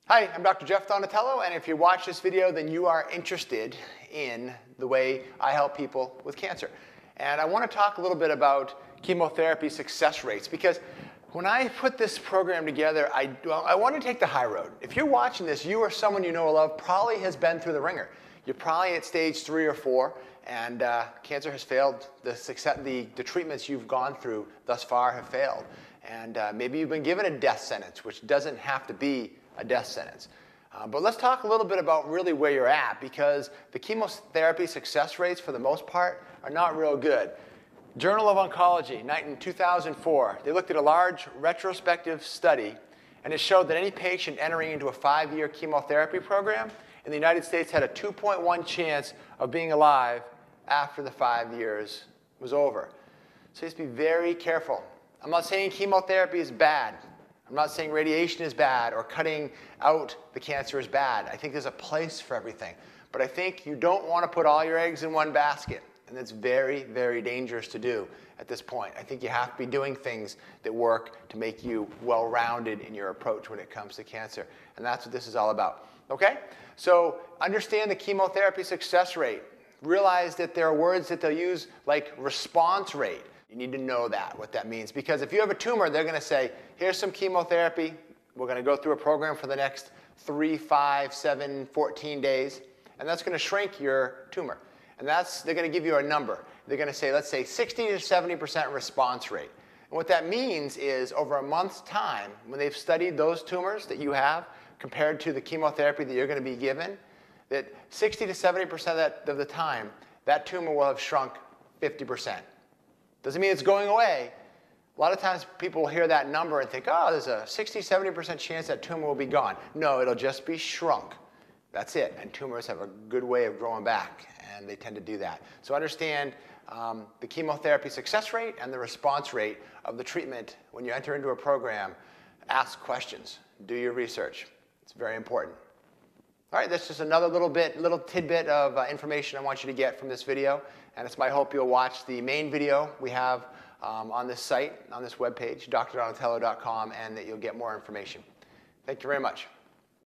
Hi, I'm Dr. Jeff Donatello, and if you watch this video, then you are interested in the way I help people with cancer. And I want to talk a little bit about chemotherapy success rates, because when I put this program together, I want to take the high road. If you're watching this, you or someone you know or love probably has been through the ringer. You're probably at stage 3 or 4, and cancer has failed. The treatments you've gone through thus far have failed. And maybe you've been given a death sentence, which doesn't have to be a death sentence. But let's talk a little bit about really where you're at, because the chemotherapy success rates, for the most part, are not real good. Journal of Oncology, in 2004, they looked at a large retrospective study, and it showed that any patient entering into a 5-year chemotherapy program in the United States had a 2.1 chance of being alive after the 5 years was over. So just be very careful. I'm not saying chemotherapy is bad. I'm not saying radiation is bad or cutting out the cancer is bad. I think there's a place for everything. But I think you don't want to put all your eggs in one basket. And that's very, very dangerous to do at this point. I think you have to be doing things that work to make you well-rounded in your approach when it comes to cancer. And that's what this is all about. Okay? So understand the chemotherapy success rate. Realize that there are words that they'll use like response rate. You need to know that, what that means. Because if you have a tumor, they're going to say, here's some chemotherapy. We're going to go through a program for the next 3, 5, 7, 14 days. And that's going to shrink your tumor. And they're going to give you a number. They're going to say, let's say, 60 to 70% response rate. And what that means is over a month's time, when they've studied those tumors that you have compared to the chemotherapy that you're going to be given, that 60 to 70% of the time, that tumor will have shrunk 50%. Doesn't mean it's going away. A lot of times people will hear that number and think, oh, there's a 60, 70% chance that tumor will be gone. No, it'll just be shrunk. That's it. And tumors have a good way of growing back, and they tend to do that. So understand the chemotherapy success rate and the response rate of the treatment when you enter into a program. Ask questions. Do your research. It's very important. All right, that's just another little tidbit of information I want you to get from this video. And it's my hope you'll watch the main video we have on this site, on this webpage, drdonatello.com, and that you'll get more information. Thank you very much.